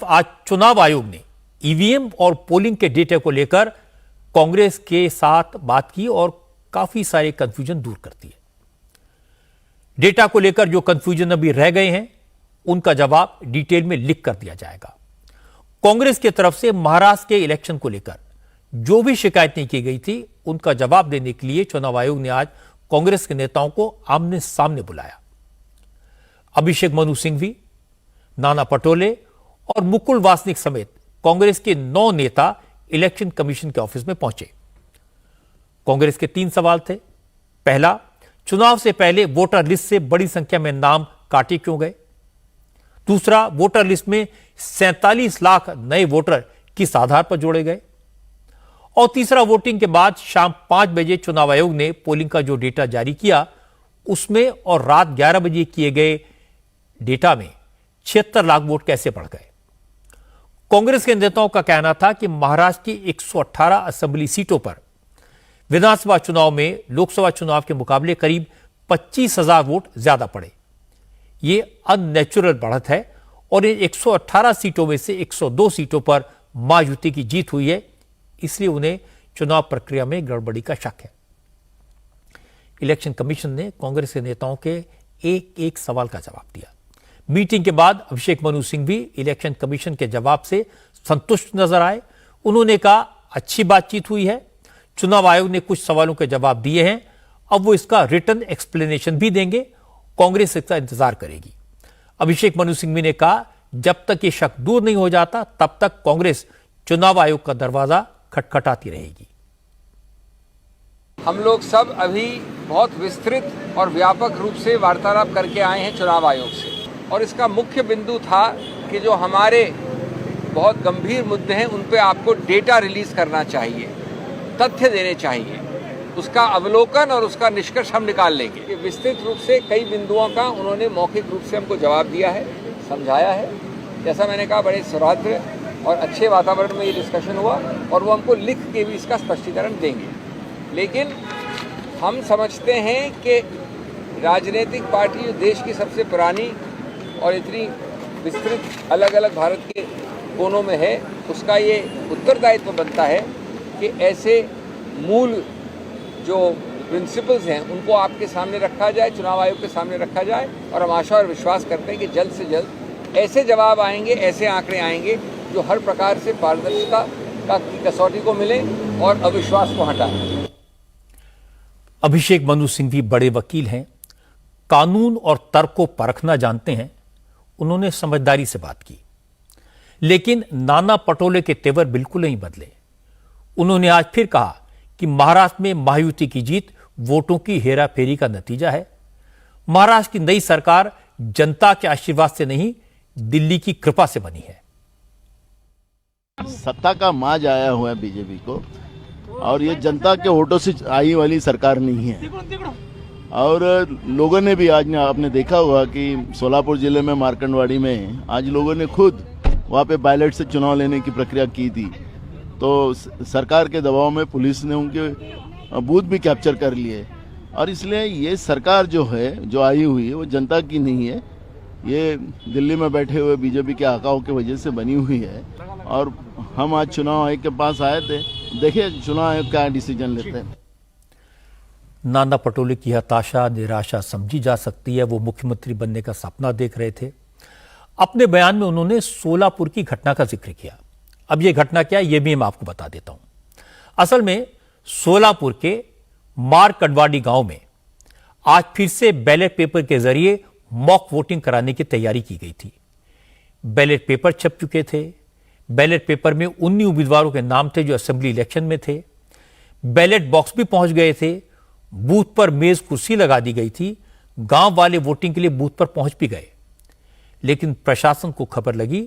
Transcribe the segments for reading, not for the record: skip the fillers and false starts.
आज चुनाव आयोग ने ईवीएम और पोलिंग के डेटा को लेकर कांग्रेस के साथ बात की और काफी सारे कंफ्यूजन दूर कर दिए। डेटा को लेकर जो कंफ्यूजन अभी रह गए हैं उनका जवाब डिटेल में लिख कर दिया जाएगा। कांग्रेस की तरफ से महाराष्ट्र के इलेक्शन को लेकर जो भी शिकायतें की गई थी उनका जवाब देने के लिए चुनाव आयोग ने आज कांग्रेस के नेताओं को आमने सामने बुलाया। अभिषेक मनु सिंघवी, नाना पटोले और मुकुल वासनिक समेत कांग्रेस के 9 नेता इलेक्शन कमीशन के ऑफिस में पहुंचे। कांग्रेस के 3 सवाल थे। पहला, चुनाव से पहले वोटर लिस्ट से बड़ी संख्या में नाम काटे क्यों गए? दूसरा, वोटर लिस्ट में 47 लाख नए वोटर किस आधार पर जोड़े गए? और तीसरा, वोटिंग के बाद शाम 5 बजे चुनाव आयोग ने पोलिंग का जो डेटा जारी किया उसमें और रात 11 बजे किए गए डेटा में 76 लाख वोट कैसे बढ़ गए? कांग्रेस के नेताओं का कहना था कि महाराष्ट्र की 118 असेंबली सीटों पर विधानसभा चुनाव में लोकसभा चुनाव के मुकाबले करीब 25,000 वोट ज्यादा पड़े। यह अननेचुरल बढ़त है और इन 118 सीटों में से 102 सीटों पर महायुति की जीत हुई है, इसलिए उन्हें चुनाव प्रक्रिया में गड़बड़ी का शक है। इलेक्शन कमीशन ने कांग्रेस के नेताओं के एक सवाल का जवाब दिया। मीटिंग के बाद अभिषेक मनु सिंघवी इलेक्शन कमीशन के जवाब से संतुष्ट नजर आए। उन्होंने कहा, अच्छी बातचीत हुई है, चुनाव आयोग ने कुछ सवालों के जवाब दिए हैं, अब वो इसका रिटर्न एक्सप्लेनेशन भी देंगे, कांग्रेस इसका इंतजार करेगी। अभिषेक मनु सिंघवी ने कहा, जब तक ये शक दूर नहीं हो जाता तब तक कांग्रेस चुनाव आयोग का दरवाजा खटखटाती रहेगी। हम लोग सब अभी बहुत विस्तृत और व्यापक रूप से वार्तालाप करके आए हैं चुनाव आयोग से, और इसका मुख्य बिंदु था कि जो हमारे बहुत गंभीर मुद्दे हैं उन पे आपको डेटा रिलीज करना चाहिए, तथ्य देने चाहिए, उसका अवलोकन और उसका निष्कर्ष हम निकाल लेंगे। विस्तृत रूप से कई बिंदुओं का उन्होंने मौखिक रूप से हमको जवाब दिया है, समझाया है। जैसा मैंने कहा, बड़े सौहार्द और अच्छे वातावरण में ये डिस्कशन हुआ और वो हमको लिख के भी इसका स्पष्टीकरण देंगे। लेकिन हम समझते हैं कि राजनीतिक पार्टी जो देश की सबसे पुरानी और इतनी विस्तृत अलग अलग भारत के कोनों में है, उसका ये उत्तरदायित्व बनता है कि ऐसे मूल जो प्रिंसिपल्स हैं उनको आपके सामने रखा जाए, चुनाव आयोग के सामने रखा जाए, और हम आशा और विश्वास करते हैं कि जल्द से जल्द ऐसे जवाब आएंगे, ऐसे आंकड़े आएंगे जो हर प्रकार से पारदर्शिता की कसौटी को मिले और अविश्वास को हटाएं। अभिषेक मनु सिंघवी बड़े वकील हैं, कानून और तर्क को परखना जानते हैं, उन्होंने समझदारी से बात की। लेकिन नाना पटोले के तेवर बिल्कुल नहीं बदले। उन्होंने आज फिर कहा कि महाराष्ट्र में महायुति की जीत वोटों की हेराफेरी का नतीजा है। महाराष्ट्र की नई सरकार जनता के आशीर्वाद से नहीं, दिल्ली की कृपा से बनी है। सत्ता का माज आया हुआ है बीजेपी को, और ये जनता के वोटों से आई वाली सरकार नहीं है। और लोगों ने भी आज आपने देखा होगा कि सोलापुर जिले में मार्कंडवाड़ी में आज लोगों ने खुद वहाँ पे बैलेट से चुनाव लेने की प्रक्रिया की थी। तो सरकार के दबाव में पुलिस ने उनके बूथ भी कैप्चर कर लिए, और इसलिए ये सरकार जो है, जो आई हुई है, वो जनता की नहीं है, ये दिल्ली में बैठे हुए बीजेपी के आकाओं की वजह से बनी हुई है। और हम आज चुनाव आयोग के पास आए थे, देखिए चुनाव आयोग क्या डिसीजन लेते हैं। नाना पटोले की हताशा, निराशा समझी जा सकती है। वो मुख्यमंत्री बनने का सपना देख रहे थे। अपने बयान में उन्होंने सोलापुर की घटना का जिक्र किया। अब यह घटना क्या है, यह भी मैं आपको बता देता हूं। असल में सोलापुर के मारकंडवाड़ी गांव में आज फिर से बैलेट पेपर के जरिए मॉक वोटिंग कराने की तैयारी की गई थी। बैलेट पेपर छप चुके थे। बैलेट पेपर में 19 उम्मीदवारों के नाम थे जो असेंबली इलेक्शन में थे। बैलेट बॉक्स भी पहुंच गए थे। बूथ पर मेज कुर्सी लगा दी गई थी। गांव वाले वोटिंग के लिए बूथ पर पहुंच भी गए, लेकिन प्रशासन को खबर लगी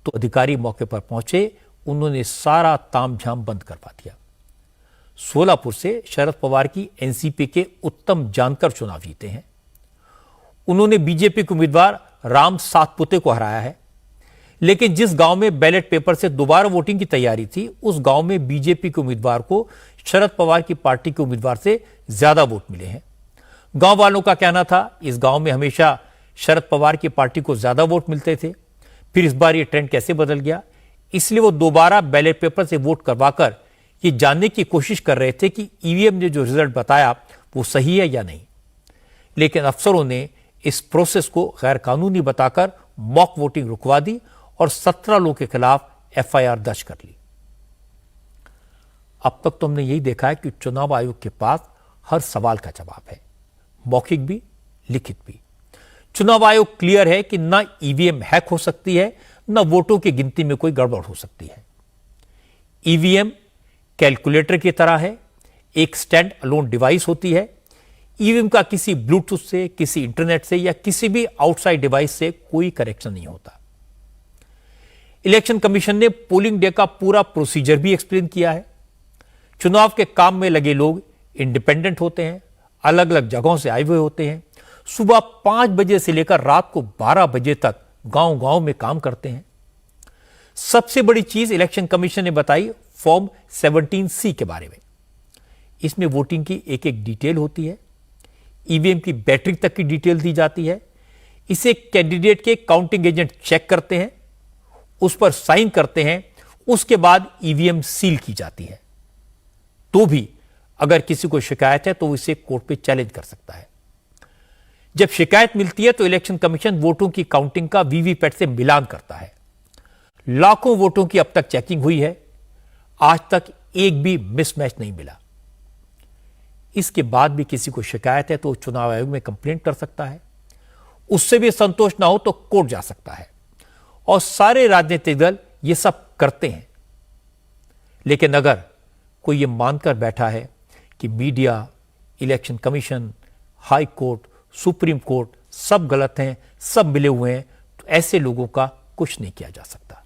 तो अधिकारी मौके पर पहुंचे। उन्होंने सारा तामझाम बंद करवा दिया। सोलापुर से शरद पवार की एनसीपी के उत्तम जानकर चुनाव जीते हैं। उन्होंने बीजेपी के उम्मीदवार राम सातपुते को हराया है। लेकिन जिस गांव में बैलेट पेपर से दोबारा वोटिंग की तैयारी थी, उस गांव में बीजेपी के उम्मीदवार को शरद पवार की पार्टी के उम्मीदवार से ज्यादा वोट मिले हैं। गांव वालों का कहना था, इस गांव में हमेशा शरद पवार की पार्टी को ज्यादा वोट मिलते थे। फिर इस बार ये ट्रेंड कैसे बदल गया, इसलिए वो दोबारा बैलेट पेपर से वोट करवाकर ये जानने की कोशिश कर रहे थे कि ईवीएम ने जो रिजल्ट बताया वो सही है या नहीं। लेकिन अफसरों ने इस प्रोसेस को गैर कानूनी बताकर मॉक वोटिंग रुकवा दी और 17 लोगों के खिलाफ एफआईआर दर्ज कर ली। अब तक तो हमने यही देखा है कि चुनाव आयोग के पास हर सवाल का जवाब है, मौखिक भी लिखित भी। चुनाव आयोग क्लियर है कि ना ईवीएम हैक हो सकती है, ना वोटों की गिनती में कोई गड़बड़ हो सकती है। ईवीएम कैलकुलेटर की तरह है, एक स्टैंड अलोन डिवाइस होती है। ईवीएम का किसी ब्लूटूथ से, किसी इंटरनेट से या किसी भी आउटसाइड डिवाइस से कोई कनेक्शन नहीं होता। इलेक्शन कमीशन ने पोलिंग डे का पूरा प्रोसीजर भी एक्सप्लेन किया है। चुनाव के काम में लगे लोग इंडिपेंडेंट होते हैं, अलग अलग जगहों से आए हुए होते हैं, सुबह 5 बजे से लेकर रात को 12 बजे तक गांव गांव में काम करते हैं। सबसे बड़ी चीज इलेक्शन कमीशन ने बताई फॉर्म 17C के बारे में। इसमें वोटिंग की एक एक डिटेल होती है, ईवीएम की बैटरी तक की डिटेल दी जाती है। इसे कैंडिडेट के काउंटिंग एजेंट चेक करते हैं, उस पर साइन करते हैं, उसके बाद ईवीएम सील की जाती है। तो भी अगर किसी को शिकायत है तो वो इसे कोर्ट पे चैलेंज कर सकता है। जब शिकायत मिलती है तो इलेक्शन कमीशन वोटों की काउंटिंग का वीवीपैट से मिलान करता है। लाखों वोटों की अब तक चेकिंग हुई है, आज तक एक भी मिसमैच नहीं मिला। इसके बाद भी किसी को शिकायत है तो चुनाव आयोग में कंप्लेंट कर सकता है, उससे भी संतोष ना हो तो कोर्ट जा सकता है। और सारे राजनीतिक दल ये सब करते हैं। लेकिन अगर कोई ये मानकर बैठा है कि media, election commission, high court, supreme court सब गलत हैं, सब मिले हुए हैं, तो ऐसे लोगों का कुछ नहीं किया जा सकता।